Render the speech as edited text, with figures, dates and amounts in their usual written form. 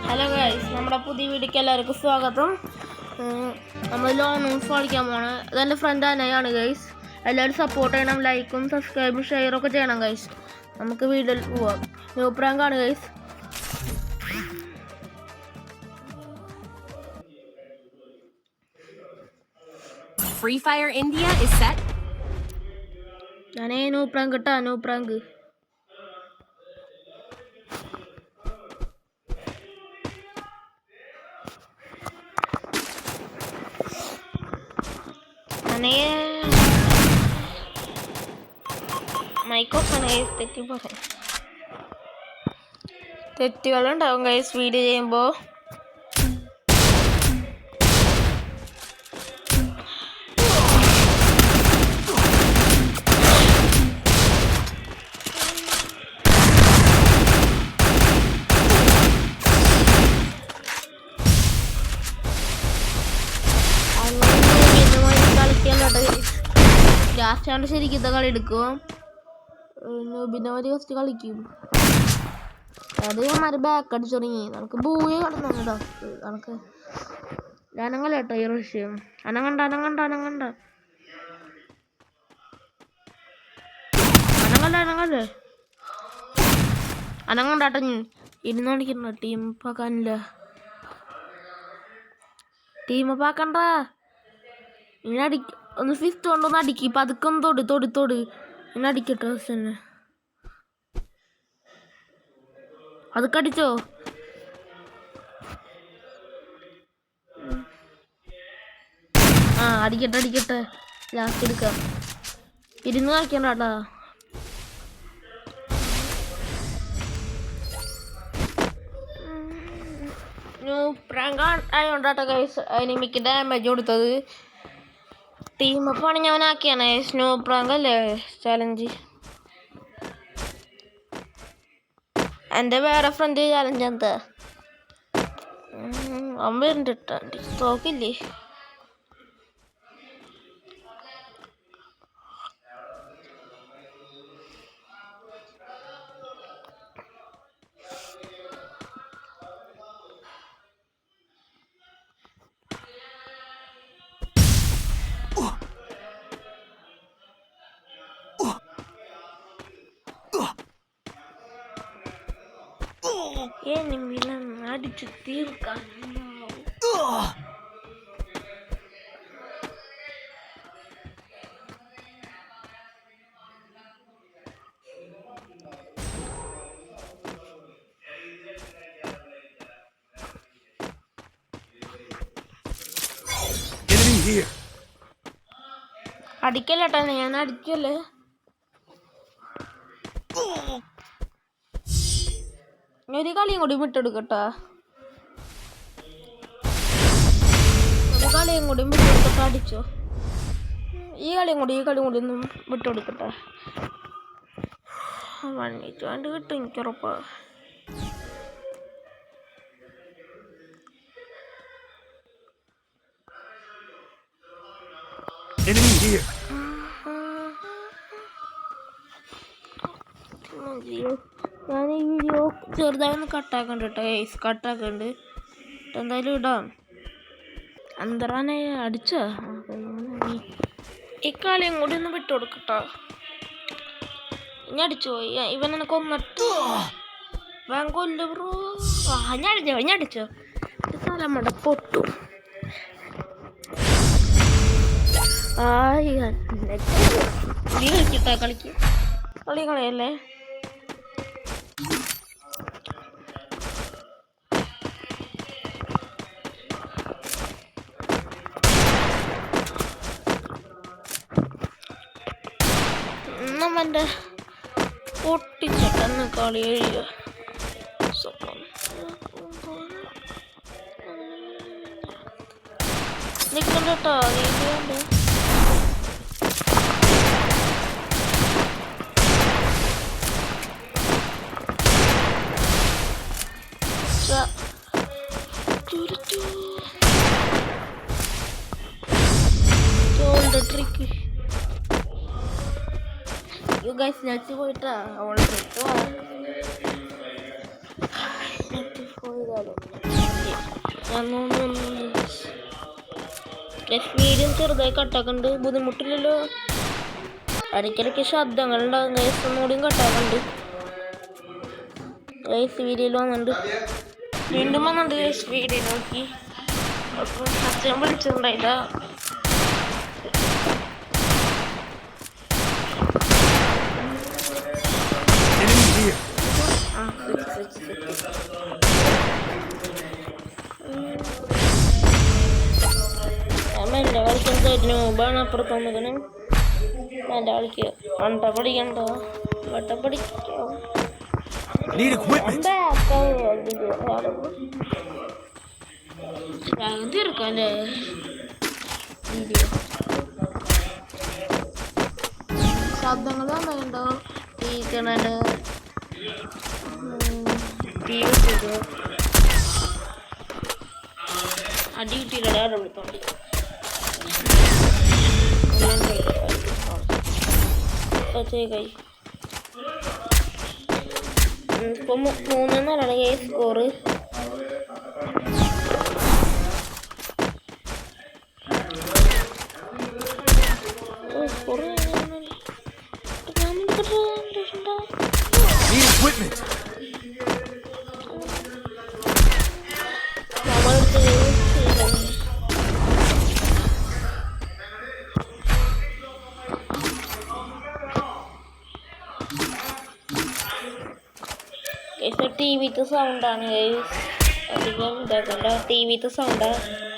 Hello guys, നമ്മുടെ പുതിയ വീഡിയോക്ക് എല്ലാവർക്കും സ്വാഗതം. നമ്മൾ ലോൺ കളിക്കാൻ പോണ്. അതെൻ്റെ ഫ്രണ്ട് അനയാണ് ഗൈസ്. എല്ലാവരും സപ്പോർട്ട് ചെയ്യണം, ലൈക്കും സബ്സ്ക്രൈബും ഷെയറും ഒക്കെ ചെയ്യണം ഗൈസ്. നമുക്ക് വീഡിയോയിൽ പോവാം. ന്യൂ പ്രാങ്കാണ് guys. Free Fire India is set. ഞാനേ ന്യൂ പ്രാങ്ക് ഇട്ടാ, ന്യൂ പ്രാങ്ക്. തെറ്റുകളുണ്ടാവും ഗൈസ് വീഡിയോ ചെയ്യുമ്പോൾ. ലാസ്റ്റ് ആണ് ശരിക്കും കളി എടുക്കും. പിന്നെ ഒരു ഫസ്റ്റ് കളിക്കും. അത് മാറി ബാക്ക് അടിച്ചു തുടങ്ങി. നമുക്ക് ബൂയെ കടന്നു. നമുക്ക് അനങ്ങല്ല കേട്ടോ ഈ റഷ്യം. അനങ്ങണ്ടാട്ട ഇരുന്ന് കാണിക്കണ്ട. ടീം പാക്കാനില്ല. ടീം പാക്കണ്ട. ഇനി ഒന്ന് ഫിഫ്റ്റ് കൊണ്ടൊന്ന് അടിക്കി. പതുക്കെ ഒന്ന് തൊടി ഇങ്ങനെ അടിക്കട്ടെ. തന്നെ അതൊക്കെ അടിച്ചോ. അടിക്കട്ടെ. ലാസ്റ്റ് എടുക്കാം. ഇരുന്ന് കളിക്കണ്ടാട്ടാ. ന്യൂ പ്രാങ്ക് ആയോണ്ടാട്ടോ ഗൈസ് എനിമിക്ക് ഡാമേജ് കൊടുത്തത്. ടീം അപ്പാണ് ഞാൻ ആക്കിയാണ്. സ്നോ പ്രാങ്ക് അല്ലേ ചാലഞ്ച്. എൻ്റെ വേറെ ഫ്രണ്ട് ചാലഞ്ച് എന്താ അവൻ വരുന്നുണ്ട്. സ്റ്റോക്കില്ലേ? അടിച്ചു തീർക്കാൻ അടിക്കല്ലേട്ടാ. ഞാൻ അടിക്കല്ലേ. ഒരു കളിയും കൂടി വിട്ടെടുക്കട്ടാ. അടിച്ചോ. ഈ കളിയും കൂടി ഒന്നും വിട്ടെടുക്കട്ടെ. വേണ്ടി കിട്ടും എനിക്കുറപ്പാ. ഞാൻ ഈ വീഡിയോ ചെറുതായൊന്ന് കട്ടാക്കണ്ട കേട്ടോ ഗൈസ്. കട്ടാക്കണ്ട് എന്തായാലും ഇടാം. അന്തറാനെ അടിച്ചോ. ഈ കളിയും കൂടി ഒന്ന് വിട്ടുകൊടുക്കട്ടോ. ഇനി അടിച്ചോ. ഇവൻ എനിക്ക് ഒന്നിട്ട് കൊല്ലു ബ്രോ. ഞാൻ അടിച്ചോ. തലമട പൊട്ടു. നീ കളിക്കട്ടാ. കളിയല്ലേ. നമ്മൻ്റെ പൊട്ടിച്ചെട്ടെന്ന് കളി കഴിയുക. നിൽക്കണ്ടോ നീണ്ട്. ട്രിക്ക് യു ഗൈസ് നെറ്റ് പോയിട്ടാ അവൾ ഞാൻ വീഡിയോ ചെറുതായി കട്ടാക്കുന്നുണ്ട്, ബുദ്ധിമുട്ടില്ലല്ലോ. ഇടയ്ക്കിടയ്ക്ക് ശബ്ദങ്ങളുണ്ടാകും ഗൈസ്, ഒന്നുകൂടിയും കട്ടാക്കുന്നുണ്ട് ഗൈസ്. വീഡിയോയിൽ വന്നിട്ടുണ്ട്, വീണ്ടും വന്നിട്ടുണ്ട് ഗൈസ് വീഡിയോ നോക്കി. അപ്പം അച്ഛൻ വിളിച്ചിട്ടുണ്ടായില്ല. എൻ്റെ കളിക്കാൻ തരുന്ന മുമ്പാണ് അപ്പുറത്ത് വന്നിക്കണം. എൻ്റെ കളിക്ക് വട്ട പഠിക്കണ്ട, വട്ട പഠിക്കാം തീർക്കല്ലേ വീഡിയോ. ശബ്ദങ്ങൾ വന്നിട്ടുണ്ടോ ടീക്കണല് ടീ വെച്ചിട്ട് അടി കിട്ടിയില്ല. ആരെ വിളിത്തോണ്ട് കൈ ഇപ്പം 3-4 കൈ സ്കോറ്. ടി വിത്തെ സൗണ്ടാണ് അധികം ഇതാക്കണ്ട, ടി വിത്തെ സൗണ്ടാണ്.